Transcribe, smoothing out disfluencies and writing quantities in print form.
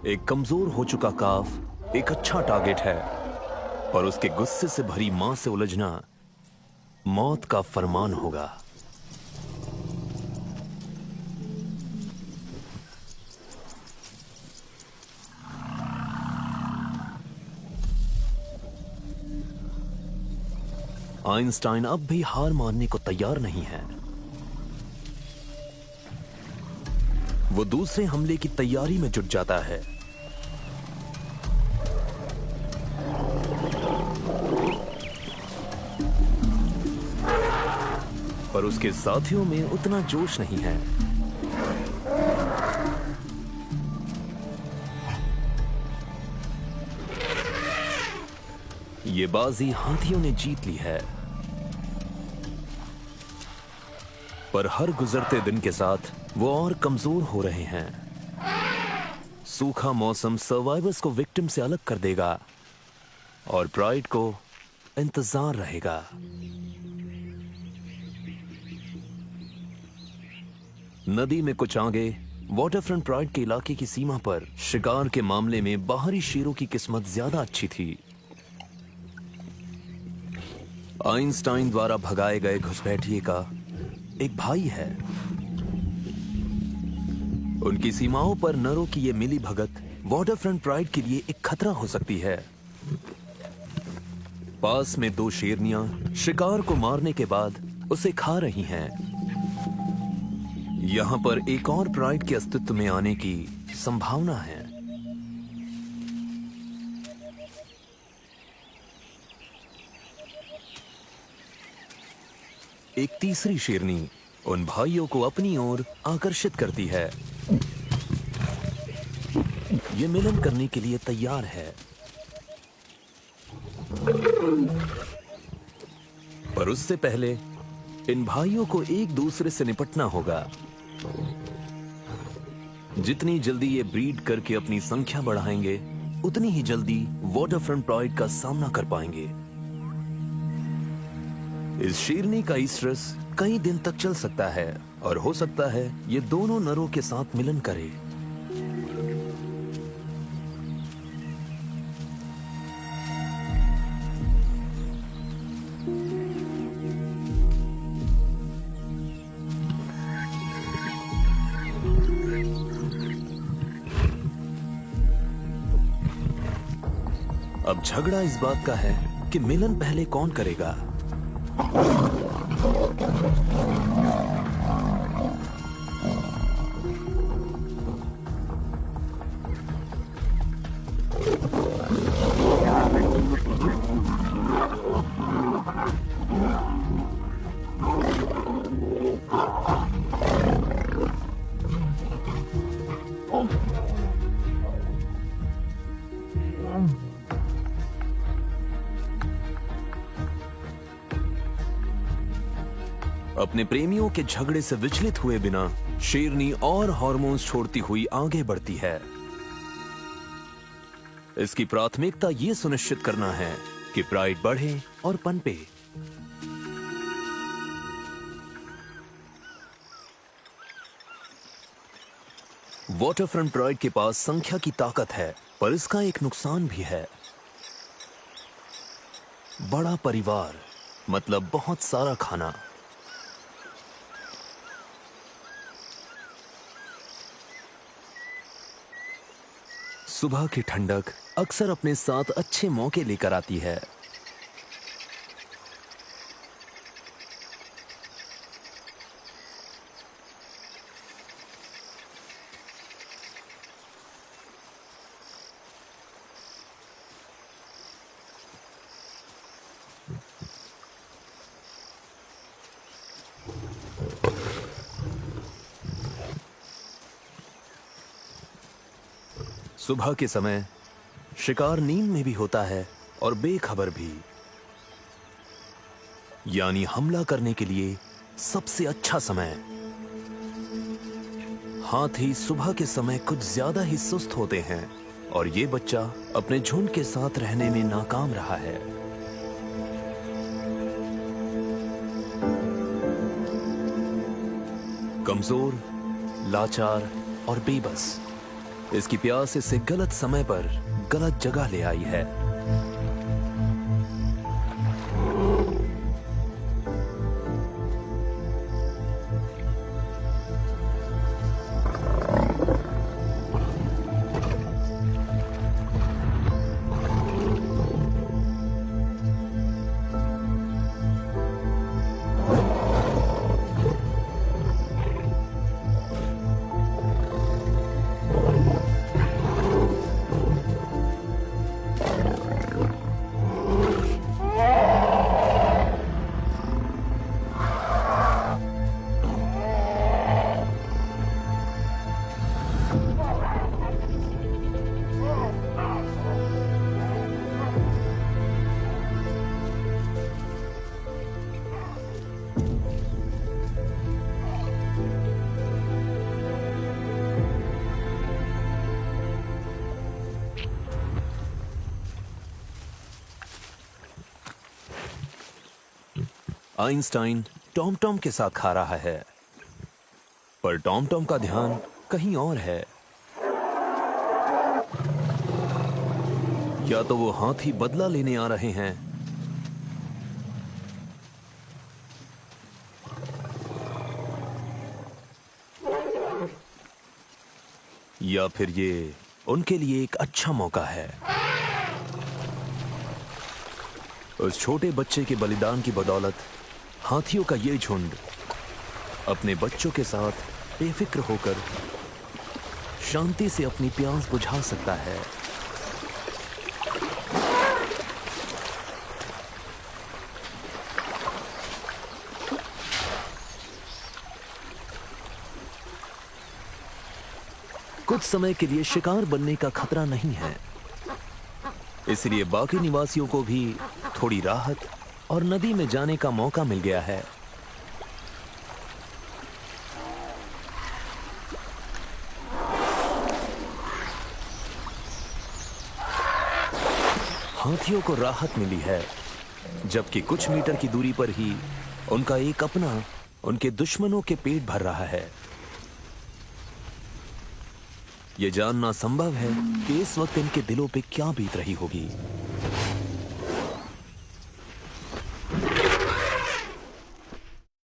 एक कमजोर हो चुका काफ एक अच्छा टारगेट है, पर उसके गुस्से से भरी मां से उलझना मौत का फरमान होगा। आइंस्टाइन अब भी हार मानने को तैयार नहीं है। वो दूसरे हमले की तैयारी में जुट जाता है। पर उसके साथियों में उतना जोश नहीं है। ये बाजी हाथियों ने जीत ली है। पर हर गुजरते दिन के साथ वो और कमजोर हो रहे हैं। सूखा मौसम सर्वाइवर्स को विक्टिम से अलग कर देगा और प्राइड को इंतजार रहेगा। नदी में कुछ आगे वाटरफ्रंट प्राइड के इलाके की सीमा पर शिकार के मामले में बाहरी शेरों की किस्मत ज्यादा अच्छी थी। आइंस्टाइन द्वारा भगाए गए घुसपैठिए का एक भाई है। उनकी सीमाओं पर नरों की ये मिली भगत वाटरफ्रंट प्राइड के लिए एक खतरा हो सकती है। पास में दो शेरनियां शिकार को मारने के बाद उसे खा रही हैं। यहां पर एक और प्राइड के अस्तित्व में आने की संभावना है। एक तीसरी शेरनी उन भाइयों को अपनी ओर आकर्षित करती है। ये मिलन करने के लिए तैयार है। पर उससे पहले इन भाइयों को एक दूसरे से निपटना होगा। जितनी जल्दी ये ब्रीड करके अपनी संख्या बढ़ाएंगे, उतनी ही जल्दी वाटरफ्रंट प्राइड का सामना कर पाएंगे। इस शेरनी का ईस्ट्रस कई दिन तक चल सकता है और हो सकता है ये दोनों नरों के साथ मिलन करे। अब झगड़ा इस बात का है कि मिलन पहले कौन करेगा। अपने प्रेमियों के झगड़े से विचलित हुए बिना शेरनी और हार्मोन्स छोड़ती हुई आगे बढ़ती है। इसकी प्राथमिकता यह सुनिश्चित करना है कि प्राइड बढ़े और पनपे। वाटरफ्रंट प्राइड के पास संख्या की ताकत है, पर इसका एक नुकसान भी है। बड़ा परिवार मतलब बहुत सारा खाना। सुबह की ठंडक अक्सर अपने साथ अच्छे मौके लेकर आती है। सुबह के समय शिकार नींद में भी होता है और बेखबर भी। यानी हमला करने के लिए सबसे अच्छा समय। हाथी सुबह के समय कुछ ज्यादा ही सुस्त होते हैं और ये बच्चा अपने झुंड के साथ रहने में नाकाम रहा है। कमजोर, लाचार और बेबस, इसकी प्यास इसे गलत समय पर गलत जगह ले आई है। आइंस्टाइन टॉम टॉम के साथ खा रहा है, पर टॉम टॉम का ध्यान कहीं और है। या तो वो हाथी बदला लेने आ रहे हैं, या फिर ये उनके लिए एक अच्छा मौका है। उस छोटे बच्चे के बलिदान की बदौलत हाथियों का ये झुंड अपने बच्चों के साथ बेफिक्र होकर शांति से अपनी प्यास बुझा सकता है। कुछ समय के लिए शिकार बनने का खतरा नहीं है, इसलिए बाकी निवासियों को भी थोड़ी राहत और नदी में जाने का मौका मिल गया है। हाथियों को राहत मिली है, जबकि कुछ मीटर की दूरी पर ही उनका एक अपना उनके दुश्मनों के पेट भर रहा है। यह जानना संभव है कि इस वक्त इनके दिलों पे क्या बीत रही होगी।